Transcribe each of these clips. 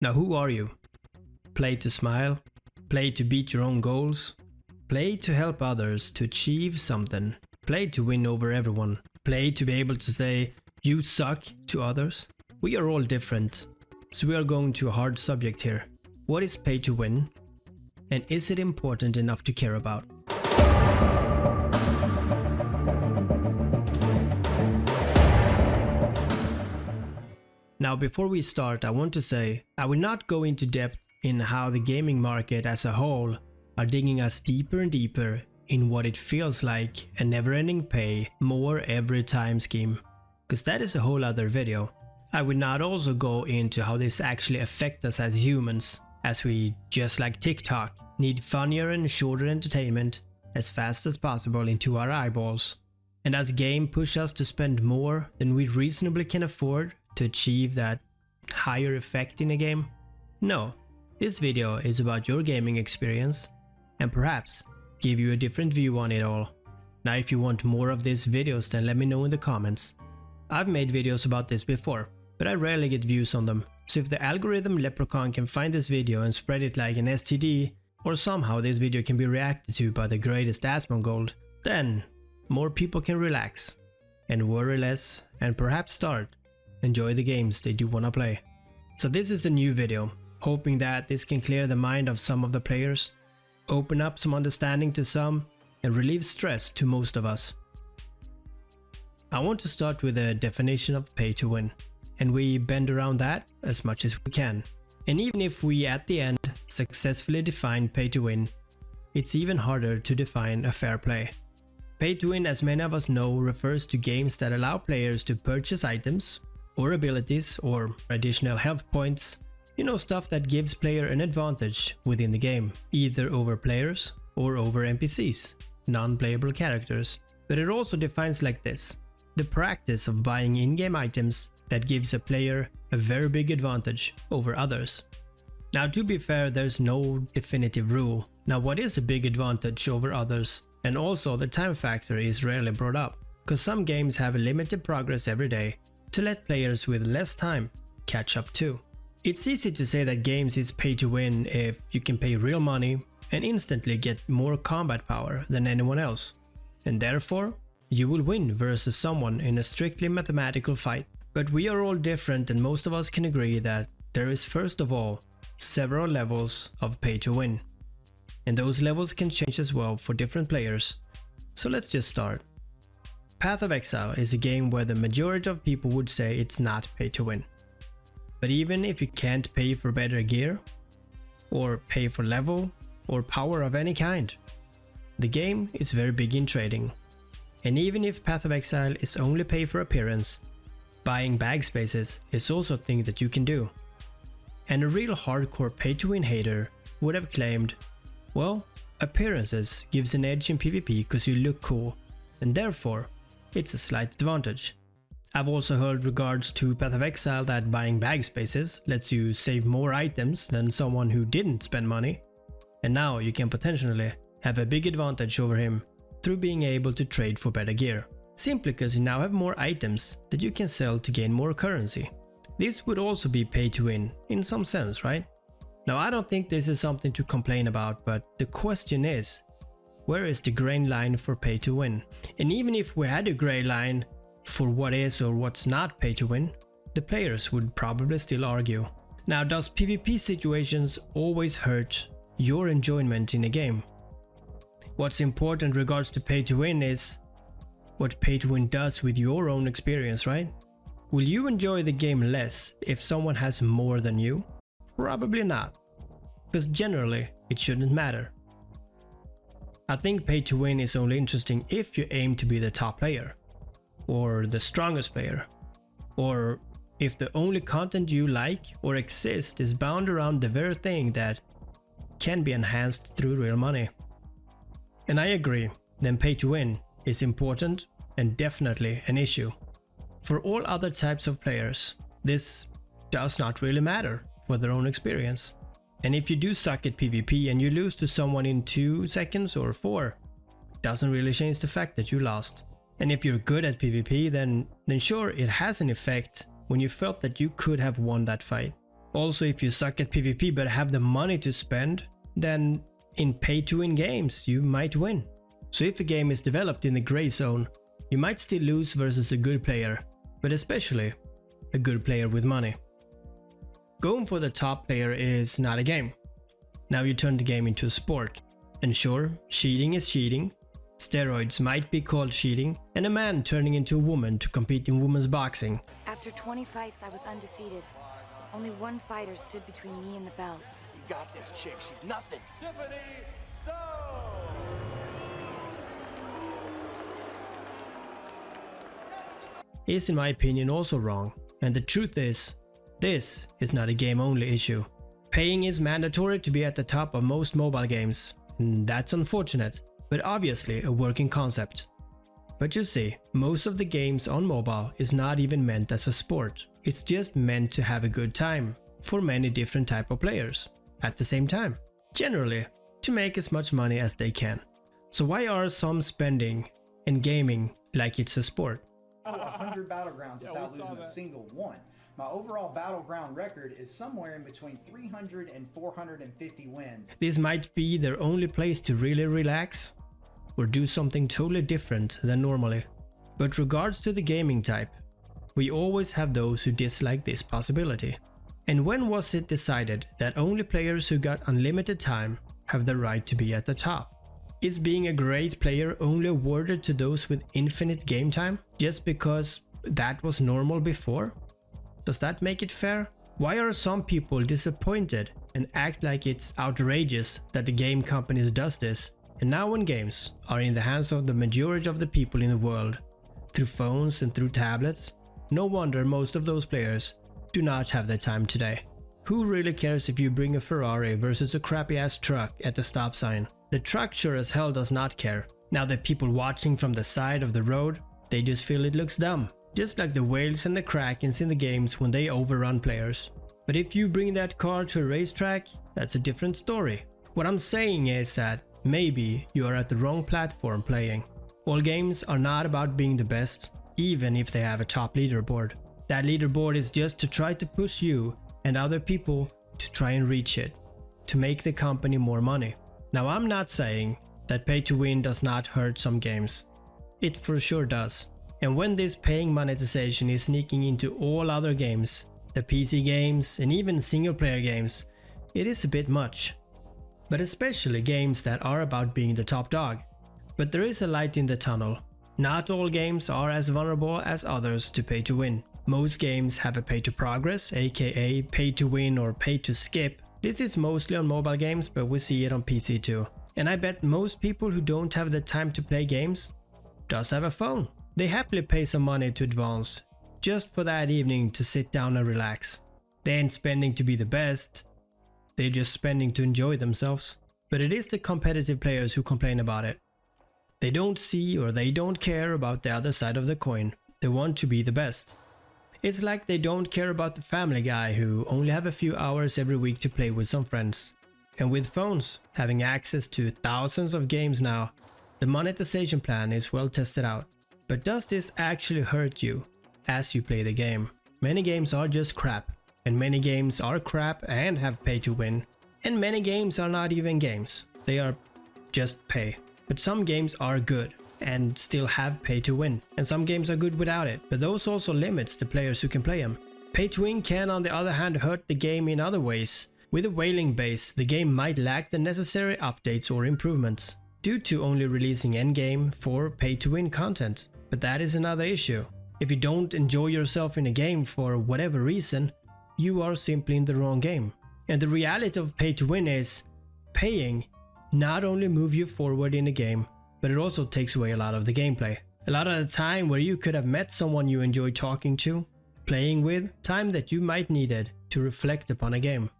Now who are you? Play to smile? Play to beat your own goals? Play to help others to achieve something? Play to win over everyone? Play to be able to say, you suck to others? We are all different, so we are going to a hard subject here. What is pay to win? And is it important enough to care about? Now before we start, I want to say I will not go into depth in how the gaming market as a whole are digging us deeper and deeper in what it feels like a never-ending pay more every time scheme, because that is a whole other video. I will not also go into how this actually affects us as humans, as we, just like TikTok, need funnier and shorter entertainment as fast as possible into our eyeballs. And as game push us to spend more than we reasonably can afford to achieve that higher effect in a game? No, this video is about your gaming experience and perhaps give you a different view on it all. Now if you want more of these videos, then let me know in the comments. I've made videos about this before, but I rarely get views on them, so if the algorithm leprechaun can find this video and spread it like an STD, or somehow this video can be reacted to by the greatest Asmongold, then more people can relax and worry less and perhaps start enjoy the games they do wanna play. So this is a new video, hoping that this can clear the mind of some of the players, open up some understanding to some, and relieve stress to most of us. I want to start with a definition of pay to win, and we bend around that as much as we can. And even if we at the end successfully define pay to win, it's even harder to define a fair play. Pay to win, as many of us know, refers to games that allow players to purchase items or abilities or additional health points, you know, stuff that gives player an advantage within the game, either over players or over NPCs, non-playable characters. But it also defines like this: the practice of buying in-game items that gives a player a very big advantage over others. Now to be fair, there's no definitive rule. Now what is a big advantage over others? And also the time factor is rarely brought up, because some games have a limited progress every day to let players with less time catch up too. It's easy to say that games is pay to win if you can pay real money and instantly get more combat power than anyone else, and therefore you will win versus someone in a strictly mathematical fight. But we are all different, and most of us can agree that there is first of all several levels of pay to win, and those levels can change as well for different players. So let's just start. Path of Exile is a game where the majority of people would say it's not pay to win. But even if you can't pay for better gear, or pay for level, or power of any kind, the game is very big in trading. And even if Path of Exile is only pay for appearance, buying bag spaces is also a thing that you can do. And a real hardcore pay to win hater would have claimed, well, appearances gives an edge in PvP because you look cool, and therefore it's a slight advantage. I've also heard regards to Path of Exile that buying bag spaces lets you save more items than someone who didn't spend money, and now you can potentially have a big advantage over him through being able to trade for better gear, simply because you now have more items that you can sell to gain more currency. This would also be pay to win in some sense, right? Now I don't think this is something to complain about, but the question is, where is the gray line for pay to win? And even if we had a gray line for what is or what's not pay to win, the players would probably still argue. Now, does PvP situations always hurt your enjoyment in a game? What's important in regards to pay to win is what pay to win does with your own experience, right? Will you enjoy the game less if someone has more than you? Probably not, because generally it shouldn't matter. I think pay to win is only interesting if you aim to be the top player, or the strongest player, or if the only content you like or exist is bound around the very thing that can be enhanced through real money. And I agree, then pay to win is important and definitely an issue. For all other types of players, this does not really matter for their own experience. And if you do suck at PvP and you lose to someone in 2 seconds or 4, doesn't really change the fact that you lost. And if you're good at PvP, then sure, it has an effect when you felt that you could have won that fight. Also, if you suck at PvP but have the money to spend, then in pay-to-win games you might win. So if a game is developed in the gray zone, you might still lose versus a good player, but especially a good player with money. Going for the top player is not a game. Now you turn the game into a sport. And sure, cheating is cheating. Steroids might be called cheating, and a man turning into a woman to compete in women's boxing. After 20 fights, I was undefeated. Only one fighter stood between me and the belt. You got this chick, she's nothing. Tiffany Stone. Is in my opinion also wrong, and the truth is, this is not a game only issue. Paying is mandatory to be at the top of most mobile games, and that's unfortunate, but obviously a working concept. But you see, most of the games on mobile is not even meant as a sport, it's just meant to have a good time for many different type of players at the same time, generally to make as much money as they can. So why are some spending and gaming like it's a sport? 100 battlegrounds without losing a single one. My overall battleground record is somewhere in between 300 and 450 wins. This might be their only place to really relax or do something totally different than normally. But regards to the gaming type, we always have those who dislike this possibility. And when was it decided that only players who got unlimited time have the right to be at the top? Is being a great player only awarded to those with infinite game time just because that was normal before? Does that make it fair? Why are some people disappointed and act like it's outrageous that the game companies does this? And now when games are in the hands of the majority of the people in the world, through phones and through tablets, no wonder most of those players do not have the time today. Who really cares if you bring a Ferrari versus a crappy ass truck at the stop sign? The truck sure as hell does not care. Now the people watching from the side of the road, they just feel it looks dumb. Just like the whales and the krakens in the games when they overrun players. But if you bring that car to a racetrack, that's a different story. What I'm saying is that maybe you are at the wrong platform playing. All games are not about being the best, even if they have a top leaderboard. That leaderboard is just to try to push you and other people to try and reach it, to make the company more money. Now I'm not saying that pay to win does not hurt some games. It for sure does. And when this paying monetization is sneaking into all other games, the PC games and even single player games, it is a bit much. But especially games that are about being the top dog. But there is a light in the tunnel. Not all games are as vulnerable as others to pay to win. Most games have a pay to progress, aka pay to win or pay to skip. This is mostly on mobile games, but we see it on PC too. And I bet most people who don't have the time to play games does have a phone. They happily pay some money to advance, just for that evening to sit down and relax. They ain't spending to be the best, they're just spending to enjoy themselves. But it is the competitive players who complain about it. They don't see or they don't care about the other side of the coin, they want to be the best. It's like they don't care about the family guy who only have a few hours every week to play with some friends. And with phones having access to thousands of games now, the monetization plan is well tested out. But does this actually hurt you as you play the game? Many games are just crap, and many games are crap and have pay to win. And many games are not even games, they are just pay. But some games are good and still have pay to win, and some games are good without it, but those also limits the players who can play them. Pay to win can on the other hand hurt the game in other ways. With a whaling base, the game might lack the necessary updates or improvements, due to only releasing endgame for pay to win content. But that is another issue. If you don't enjoy yourself in a game for whatever reason, you are simply in the wrong game. And the reality of pay to win is, paying not only moves you forward in a game, but it also takes away a lot of the gameplay. A lot of the time where you could have met someone you enjoy talking to, playing with, time that you might needed to reflect upon a game.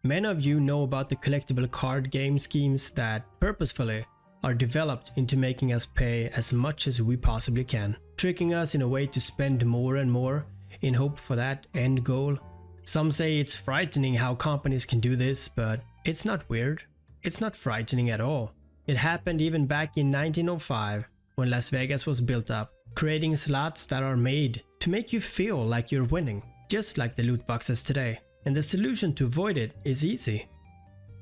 Many of you know about the collectible card game schemes that purposefully are developed into making us pay as much as we possibly can, tricking us in a way to spend more and more in hope for that end goal. Some say it's frightening how companies can do this, but it's not weird. It's not frightening at all. It happened even back in 1905 when Las Vegas was built up, creating slots that are made to make you feel like you're winning, just like the loot boxes today. And the solution to avoid it is easy.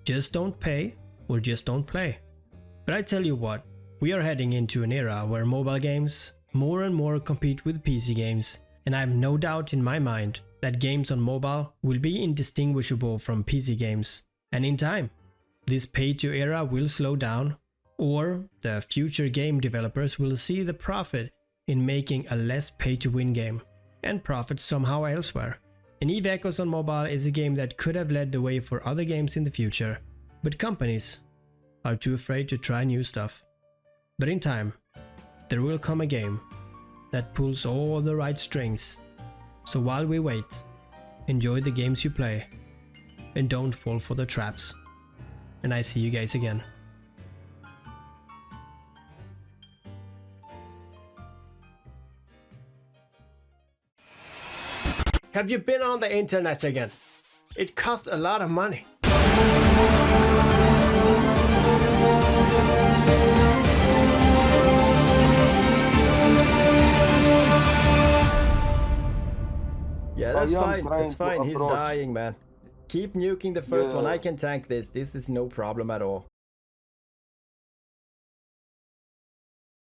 Just don't pay or just don't play. But I tell you what, we are heading into an era where mobile games more and more compete with PC games, and I have no doubt in my mind that games on mobile will be indistinguishable from PC games. And in time, this pay-to era will slow down, or the future game developers will see the profit in making a less pay-to-win game and profit somehow elsewhere. And Eve Echoes on mobile is a game that could have led the way for other games in the future, but companies are too afraid to try new stuff. But in time, there will come a game that pulls all the right strings. So while we wait, enjoy the games you play and don't fall for the traps. And I see you guys again. Have you been on the internet again? It costs a lot of money. Yeah, that's I am fine. trying That's to fine. He's approach. dying, man. Keep nuking the first one. Yeah. I can tank this. This is no problem at all.